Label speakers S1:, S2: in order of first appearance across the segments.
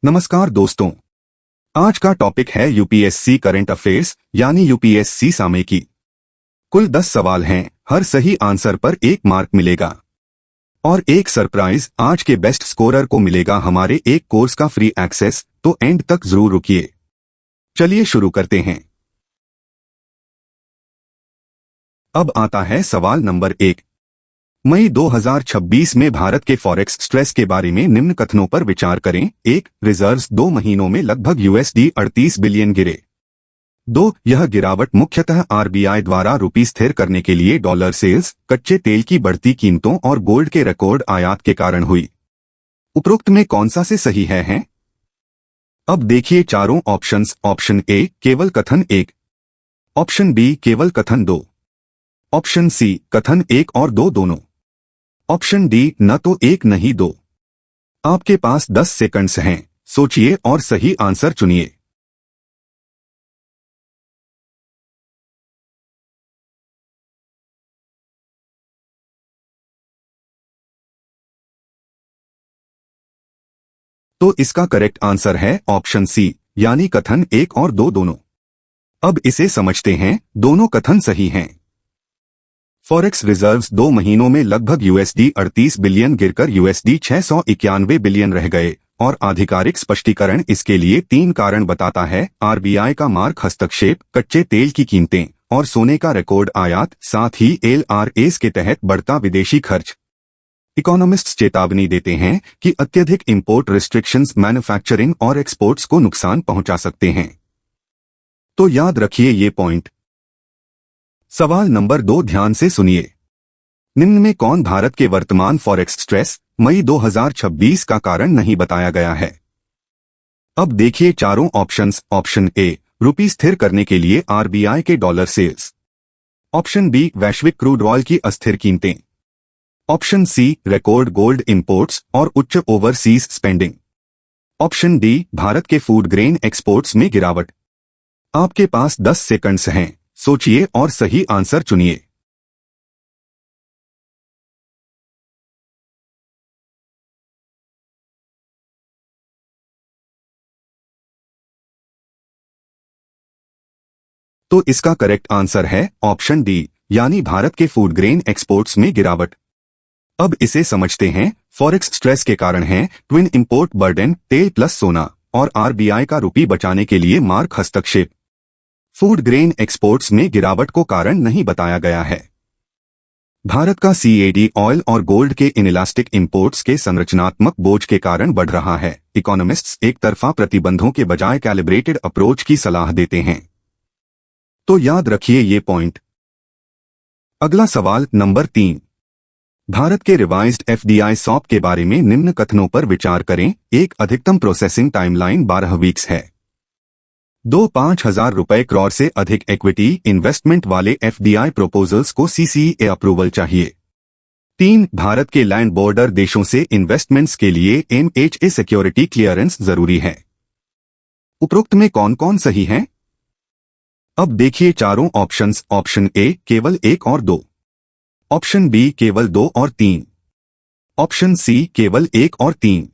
S1: नमस्कार दोस्तों, आज का टॉपिक है यूपीएससी करंट अफेयर्स यानी यूपीएससी सामयिकी। कुल 10 सवाल हैं, हर सही आंसर पर 1 मार्क मिलेगा और एक सरप्राइज आज के बेस्ट स्कोरर को मिलेगा हमारे एक कोर्स का फ्री एक्सेस, तो एंड तक जरूर रुकिए। चलिए शुरू करते हैं। अब आता है सवाल नंबर 1। मई 2026 में भारत के फॉरेक्स स्ट्रेस के बारे में निम्न कथनों पर विचार करें। 1. रिजर्व्स 2 महीनों में लगभग USD 38 बिलियन गिरे। 2. यह गिरावट मुख्यतः आरबीआई द्वारा रुपये स्थिर करने के लिए डॉलर सेल्स, कच्चे तेल की बढ़ती कीमतों और गोल्ड के रिकॉर्ड आयात के कारण हुई। उपरोक्त में कौन सा से सही है? अब देखिए चारों ऑप्शंस। ऑप्शन ए केवल कथन 1, ऑप्शन बी केवल कथन 2, ऑप्शन सी कथन 1 और 2 दोनों, ऑप्शन डी न तो 1 नहीं 2। आपके पास 10 सेकंड्स हैं, सोचिए और सही आंसर चुनिए। तो इसका करेक्ट आंसर है ऑप्शन सी यानी कथन 1 और 2 दोनों। अब इसे समझते हैं, दोनों कथन सही हैं। फॉरेक्स रिजर्व्स 2 महीनों में लगभग USD 38 बिलियन गिरकर USD 691 बिलियन रह गए और आधिकारिक स्पष्टीकरण इसके लिए 3 कारण बताता है: आरबीआई का मार्क हस्तक्षेप, कच्चे तेल की कीमतें और सोने का रिकॉर्ड आयात, साथ ही LRAs के तहत बढ़ता विदेशी खर्च। इकोनॉमिस्ट्स चेतावनी देते हैं कि अत्यधिक इंपोर्ट रिस्ट्रिक्शंस मैन्युफैक्चरिंग और एक्सपोर्ट्स को नुकसान पहुंचा सकते हैं। तो याद रखिए ये पॉइंट। सवाल नंबर 2 ध्यान से सुनिए। निम्न में कौन भारत के वर्तमान फॉरेक्स स्ट्रेस मई 2026 का कारण नहीं बताया गया है? अब देखिए चारों ऑप्शंस। ऑप्शन ए रुपये स्थिर करने के लिए आरबीआई के डॉलर सेल्स, ऑप्शन बी वैश्विक क्रूड ऑयल की अस्थिर कीमतें, option C record gold imports और उच्च overseas spending, option D Bharat के फूड ग्रेन एक्सपोर्ट्स में गिरावट। आपके पास 10 सेकंड्स हैं, सोचिए और सही आंसर चुनिए। तो इसका करेक्ट आंसर है ऑप्शन डी यानी भारत के फूड ग्रेन एक्सपोर्ट्स में गिरावट। अब इसे समझते हैं। फॉरेक्स स्ट्रेस के कारण हैं ट्विन इंपोर्ट बर्डन, तेल प्लस सोना, और आरबीआई का रुपये बचाने के लिए मार्क हस्तक्षेप। फूड ग्रेन एक्सपोर्ट्स में गिरावट को कारण नहीं बताया गया है। भारत का CAD ऑयल और गोल्ड के इनइलास्टिक इंपोर्ट्स के संरचनात्मक बोझ के कारण बढ़ रहा है। इकोनॉमिस्ट्स एक तरफा प्रतिबंधों के बजाय कैलिब्रेटेड अप्रोच की सलाह देते हैं। तो याद रखिए ये पॉइंट। अगला सवाल नंबर 3। भारत के रिवाइज्ड FDI SOP के बारे में निम्न कथनों पर विचार करें। 1. अधिकतम प्रोसेसिंग टाइमलाइन 12 वीक्स है। 2. 5,000 रुपए करोड़ से अधिक इक्विटी इन्वेस्टमेंट वाले FDI प्रपोजल्स को CCA अप्रूवल चाहिए। 3. भारत के लैंड बॉर्डर देशों से इन्वेस्टमेंट्स के लिए MHA सिक्योरिटी क्लियरेंस जरूरी है। उपरोक्त में कौन कौन सही है? अब देखिए चारों ऑप्शंस। ऑप्शन ए केवल 1 और 2, ऑप्शन बी केवल 2 और 3, ऑप्शन सी केवल 1 और 3,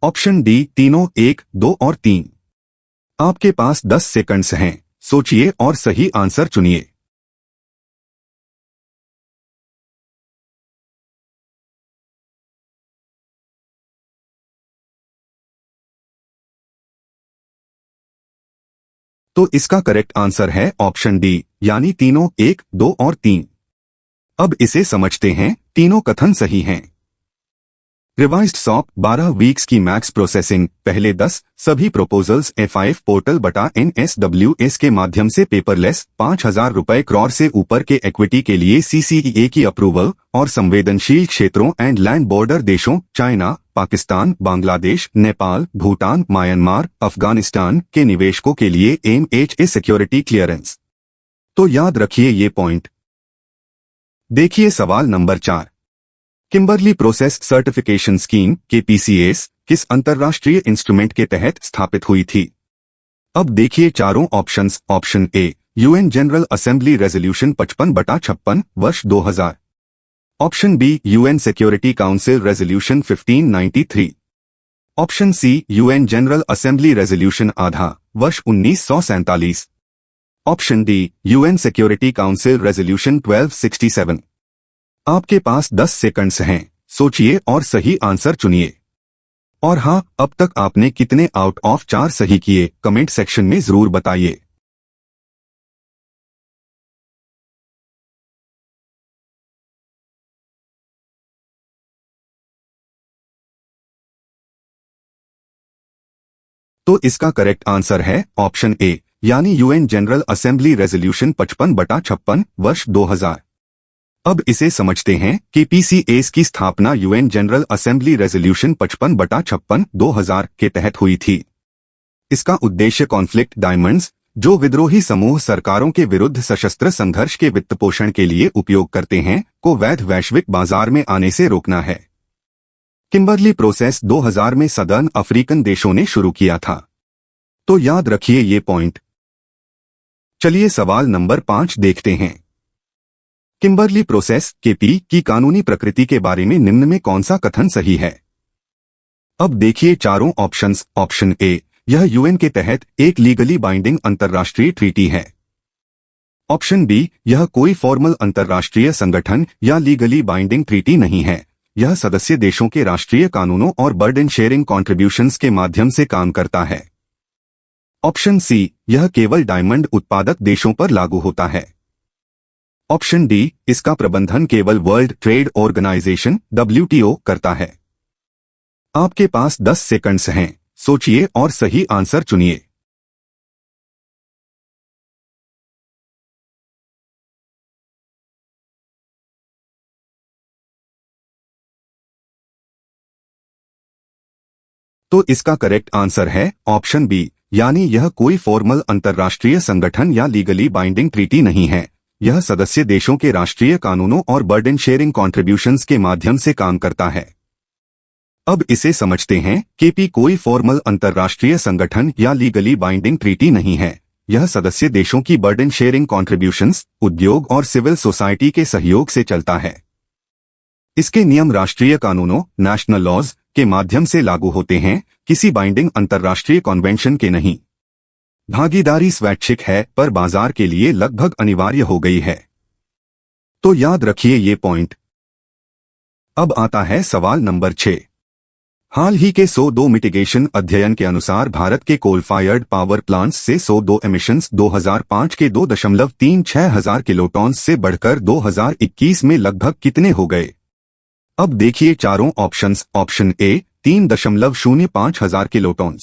S1: ऑप्शन डी तीनों 1, 2 और 3। आपके पास 10 सेकंड्स हैं, सोचिए और सही आंसर चुनिए। तो इसका करेक्ट आंसर है ऑप्शन डी यानी तीनों 1, 2 और 3। अब इसे समझते हैं, तीनों कथन सही हैं। रिवाइज्ड SOP 12 वीक्स की मैक्स प्रोसेसिंग, पहले 10 सभी प्रोपोजल्स F5 पोर्टल बटा NSWS के माध्यम से पेपरलेस, 5,000 रुपए करोड़ से ऊपर के इक्विटी के लिए CCA की अप्रूवल, और संवेदनशील क्षेत्रों एंड लैंड बॉर्डर देशों चाइना, पाकिस्तान, बांग्लादेश, नेपाल, भूटान, म्यांमार, अफगानिस्तान के निवेशकों के लिए MHA सिक्योरिटी क्लियरेंस। तो याद रखिए ये पॉइंट। देखिए सवाल number 4। Kimberley process certification scheme KPCS किस अंतर्राष्ट्रीय इंस्ट्रूमेंट के तहत स्थापित हुई थी? अब देखिए चारों options. Option A UN general assembly resolution 55/56 वर्ष 2000, option B UN security council resolution 1593, option C UN general assembly resolution आधा वर्ष 1947। Option D UN security council resolution 1267। आपके पास 10 सेकंड्स हैं, सोचिए और सही आंसर चुनिए। और हाँ, अब तक आपने कितने आउट ऑफ 4 सही किए कमेंट सेक्शन में जरूर बताइए। तो इसका करेक्ट आंसर है ऑप्शन ए, यानी यूएन जनरल असेंबली रेजोल्यूशन 55/56 वर्ष 2000। अब इसे समझते हैं कि पीसीएस की स्थापना यूएन जनरल असेंबली रेजोल्यूशन 55/56 2000 के तहत हुई थी। इसका उद्देश्य कॉन्फ्लिक्ट डायमंड्स, जो विद्रोही समूह सरकारों के विरुद्ध सशस्त्र संघर्ष के वित्तपोषण के लिए उपयोग करते हैं, को वैध वैश्विक बाजार में आने से रोकना है। किम्बरली प्रोसेस 2000 में सदर्न अफ्रीकन देशों ने शुरू किया था। तो याद रखिए ये पॉइंट। चलिए सवाल नंबर 5 देखते हैं। किम्बरली प्रोसेस केपी की कानूनी प्रकृति के बारे में निम्न में कौन सा कथन सही है? अब देखिए चारों ऑप्शंस। ऑप्शन ए, यह यूएन के तहत एक लीगली बाइंडिंग अंतर्राष्ट्रीय ट्रीटी है। ऑप्शन बी, यह कोई फॉर्मल अंतर्राष्ट्रीय संगठन या लीगली बाइंडिंग ट्रीटी नहीं है। यह सदस्य देशों के राष्ट्रीय कानूनों और बर्डन शेयरिंग कॉन्ट्रीब्यूशंस के माध्यम से काम करता है। ऑप्शन सी, यह केवल डायमंड उत्पादक देशों पर लागू होता है। ऑप्शन डी, इसका प्रबंधन केवल वर्ल्ड ट्रेड ऑर्गेनाइजेशन WTO करता है। आपके पास 10 सेकंड्स हैं, सोचिए और सही आंसर चुनिए। तो इसका करेक्ट आंसर है ऑप्शन बी, यानी यह कोई फॉर्मल अंतर्राष्ट्रीय संगठन या लीगली बाइंडिंग ट्रीटी नहीं है। यह सदस्य देशों के राष्ट्रीय कानूनों और बर्डन शेयरिंग कॉन्ट्रीब्यूशंस के माध्यम से काम करता है। अब इसे समझते हैं केपी कोई फॉर्मल अंतर्राष्ट्रीय संगठन या लीगली बाइंडिंग ट्रीटी नहीं है। यह सदस्य देशों की बर्डन शेयरिंग कॉन्ट्रीब्यूशंस, उद्योग और सिविल सोसाइटी के सहयोग से चलता है। इसके नियम राष्ट्रीय कानूनों नेशनल लॉज के माध्यम से लागू होते हैं, किसी बाइंडिंग अंतर्राष्ट्रीय कन्वेंशन के नहीं। भागीदारी स्वैच्छिक है पर बाजार के लिए लगभग अनिवार्य हो गई है। तो याद रखिए ये पॉइंट। अब आता है सवाल नंबर 6। हाल ही के SO2 मिटिगेशन अध्ययन के अनुसार भारत के कोल फायर्ड पावर प्लांट्स से SO2 एमिशंस 2005 के 2.36 हजार किलोटन से बढ़कर 2021 में लगभग कितने हो गए? अब देखिए चारों ऑप्शंस। ऑप्शन ए 3.05 हजार किलोटन,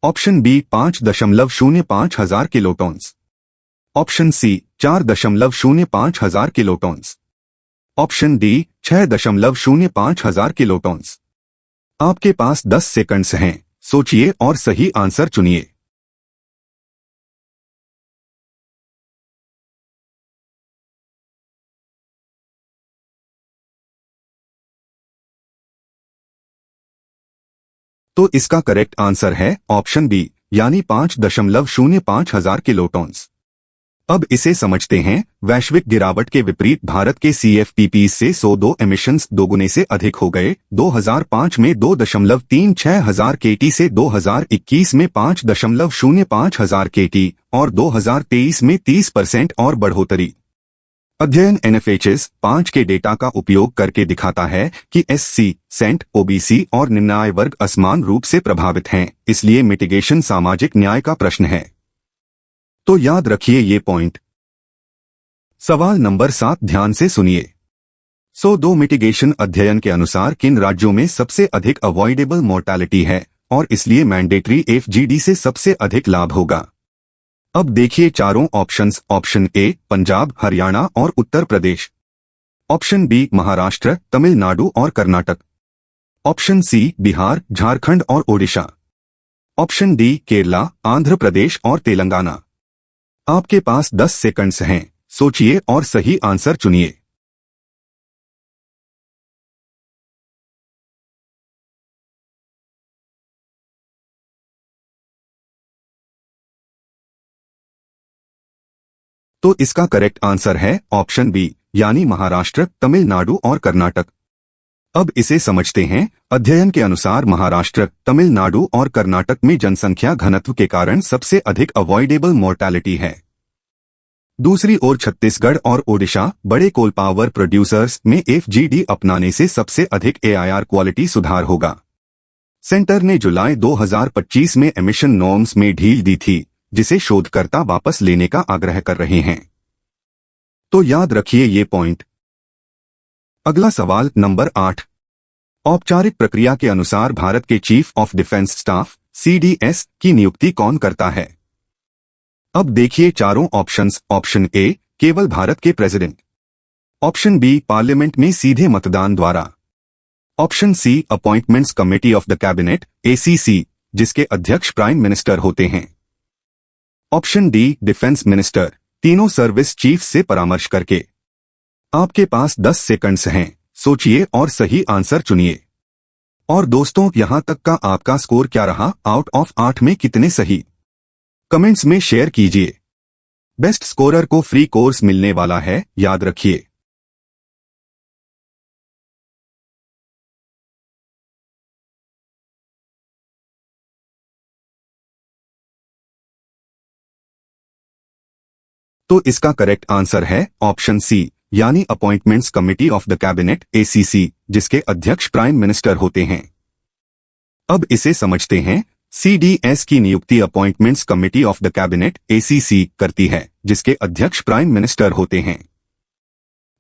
S1: ऑप्शन बी 5.05 हजार किलोटन, ऑप्शन सी 4.05 हजार किलोटन, ऑप्शन डी 6.05 हजार किलोटन। आपके पास 10 सेकंड्स हैं, सोचिए और सही आंसर चुनिए। तो इसका करेक्ट आंसर है ऑप्शन बी, यानी 5.05 हजार किलोटन। अब इसे समझते हैं। वैश्विक गिरावट के विपरीत भारत के CFPP से SO2 एमिशंस दोगुने से अधिक हो गए। 2005 में 2.36 हजार KT से 2021 में 5.05 हजार KT और 2023 में 30% और बढ़ोतरी। अध्ययन NFHS 5 के डेटा का उपयोग करके दिखाता है कि SC, सेंट, OBC और निम्न आय वर्ग असमान रूप से प्रभावित हैं, इसलिए मिटिगेशन सामाजिक न्याय का प्रश्न है। तो याद रखिए ये पॉइंट। सवाल नंबर 7 ध्यान से सुनिए। SO2 मिटिगेशन अध्ययन के अनुसार किन राज्यों में सबसे अधिक अवॉइडेबल मोर्टालिटी है और इसलिए मैंडेटरी FGD से सबसे अधिक लाभ होगा? अब देखिए चारों ऑप्शंस। ऑप्शन ए पंजाब, हरियाणा और उत्तर प्रदेश, ऑप्शन बी महाराष्ट्र, तमिलनाडु और कर्नाटक, ऑप्शन सी बिहार, झारखंड और ओडिशा, ऑप्शन डी केरला, आंध्र प्रदेश और तेलंगाना। आपके पास 10 सेकंड्स हैं, सोचिए और सही आंसर चुनिए। तो इसका करेक्ट आंसर है ऑप्शन बी, यानी महाराष्ट्र, तमिलनाडु और कर्नाटक। अब इसे समझते हैं। अध्ययन के अनुसार महाराष्ट्र, तमिलनाडु और कर्नाटक में जनसंख्या घनत्व के कारण सबसे अधिक अवॉइडेबल मोर्टेलिटी है। दूसरी ओर छत्तीसगढ़ और ओडिशा बड़े कोल पावर प्रोड्यूसर्स में एफजीडी अपनाने से सबसे अधिक एआईआर क्वालिटी सुधार होगा। सेंटर ने जुलाई 2025 में एमिशन नॉर्म्स में ढील दी थी, जिसे शोधकर्ता वापस लेने का आग्रह कर रहे हैं। तो याद रखिए ये पॉइंट। अगला सवाल नंबर 8। औपचारिक प्रक्रिया के अनुसार भारत के chief of defence staff CDS की नियुक्ति कौन करता है? अब देखिए चारों ऑप्शंस। ऑप्शन ए केवल भारत के प्रेसिडेंट, ऑप्शन बी पार्लियामेंट में सीधे मतदान द्वारा, option C appointments committee of the cabinet ACC, जिसके अध्यक्ष प्राइम मिनिस्टर होते हैं, ऑप्शन डी डिफेंस मिनिस्टर, तीनों सर्विस चीफ से परामर्श करके। आपके पास 10 सेकंड्स हैं, सोचिए और सही आंसर चुनिए। और दोस्तों, यहां तक का आपका स्कोर क्या रहा? आउट ऑफ 8 में कितने सही? कमेंट्स में शेयर कीजिए। बेस्ट स्कोरर को फ्री कोर्स मिलने वाला है, याद रखिए। तो इसका करेक्ट आंसर है ऑप्शन सी, यानी appointments committee of the cabinet ACC, जिसके अध्यक्ष प्राइम मिनिस्टर होते हैं। अब इसे समझते हैं। सीडीएस की नियुक्ति appointments committee of the cabinet ACC करती है, जिसके अध्यक्ष प्राइम मिनिस्टर होते हैं।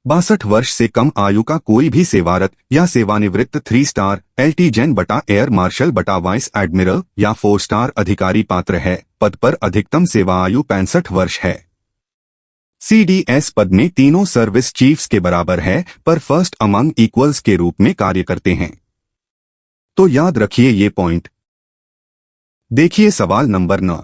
S1: 62 वर्ष से कम आयु का कोई भी सेवारत या सेवानिवृत्त 3 स्टार LT gen बटा एयर मार्शल बटा वाइस एडमिरल या 4 स्टार अधिकारी पात्र है। पद पर अधिकतम सेवा आयु 65 वर्ष है। सीडीएस पद में तीनों सर्विस चीफ्स के बराबर है, पर फर्स्ट अमंग इक्वल्स के रूप में कार्य करते हैं। तो याद रखिए ये पॉइंट। देखिए सवाल number 9।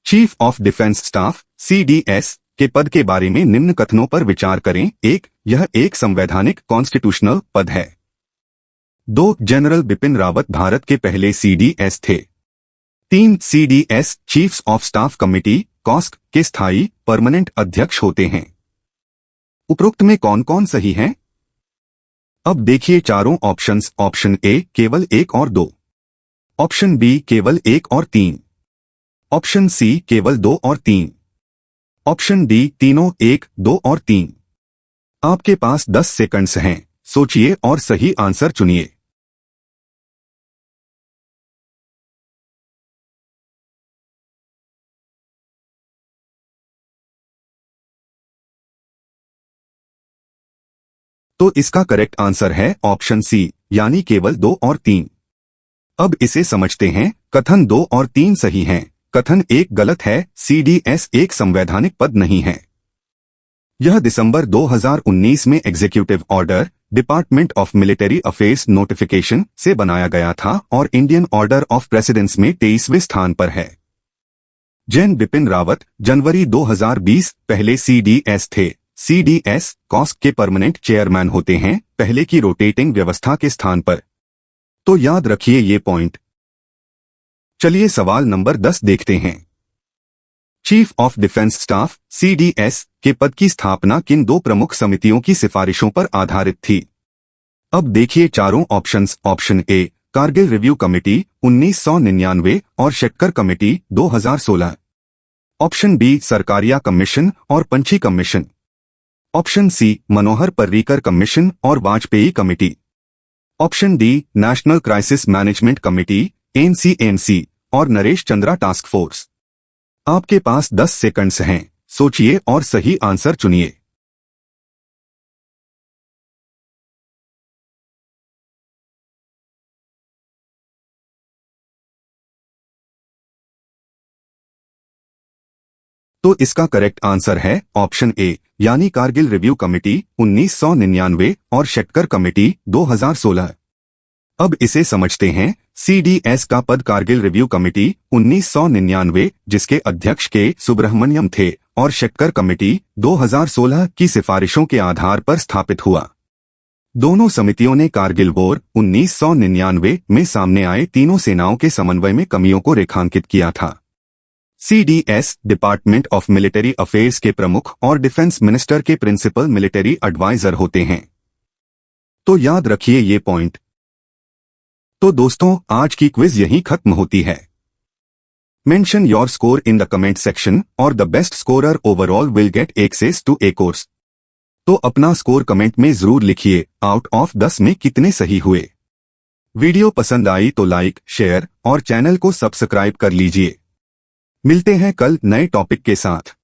S1: Chief of defence staff CDS के पद के बारे में निम्न कथनों पर विचार करें। 1. यह एक संवैधानिक कॉन्स्टिट्यूशनल पद है। 2. जनरल बिपिन रावत भारत के पहले सीडीएस थे। 3. CDS chiefs of staff committee कॉस्क के स्थायी परमानेंट अध्यक्ष होते हैं। उपरोक्त में कौन कौन सही है? अब देखिए चारों ऑप्शंस। ऑप्शन ए केवल 1 और 2, ऑप्शन बी केवल 1 और 3, ऑप्शन सी केवल 2 और 3, ऑप्शन डी तीनों 1, 2 और 3। आपके पास 10 सेकंड्स हैं, सोचिए और सही आंसर चुनिए। तो इसका करेक्ट आंसर है ऑप्शन सी, यानी केवल 2 और 3। अब इसे समझते हैं। कथन 2 और 3 सही हैं, कथन 1 गलत है। सीडीएस एक संवैधानिक पद नहीं है। यह दिसंबर 2019 में executive order department of military affairs notification से बनाया गया था और इंडियन ऑर्डर ऑफ प्रेसिडेंस में 23वें स्थान पर है। जैन बिपिन रावत जनवरी 2020 पहले सीडीएस थे। सीडीएस कॉस्क के परमानेंट चेयरमैन होते हैं, पहले की रोटेटिंग व्यवस्था के स्थान पर। तो याद रखिए ये पॉइंट। चलिए सवाल नंबर 10 देखते हैं। Chief of defence staff CDS के पद की स्थापना किन 2 प्रमुख समितियों की सिफारिशों पर आधारित थी? अब देखिए चारों options. Option A Kargil review committee 1999 और Shekatkar committee 2016, option B Sarkaria commission और Punchhi commission, option C Manohar Parrikar commission और Vajpayee committee, option D national crisis management committee NCMC और नरेश चंद्रा टास्क फोर्स। आपके पास 10 सेकंड्स हैं, सोचिए और सही आंसर चुनिए। तो इसका करेक्ट आंसर है ऑप्शन ए, यानी कारगिल रिव्यू कमेटी 1999 और शेट्कर कमेटी 2016। अब इसे समझते हैं। सीडीएस का पद कारगिल रिव्यू कमेटी 1999, जिसके अध्यक्ष के सुब्रह्मण्यम थे, और शेट्कर कमेटी 2016 की सिफारिशों के आधार पर स्थापित हुआ। दोनों समितियों ने कारगिल वॉर 1999 में सामने आए तीनों सेनाओं के समन्वय में कमियों को रेखांकित किया था। CDS department of military affairs के प्रमुख और डिफेंस मिनिस्टर के प्रिंसिपल मिलिट्री एडवाइजर होते हैं। तो याद रखिए ये पॉइंट। तो दोस्तों, आज की क्विज यहीं खत्म होती है। Mention your score in the comment section और the best scorer overall will get access to a course. तो अपना स्कोर कमेंट में जरूर लिखिए, आउट ऑफ 10 में कितने सही हुए। वीडियो पसंद आई तो लाइक, शेयर और चैनल को सब्सक्राइब कर लीजिए। मिलते हैं कल नए टॉपिक के साथ।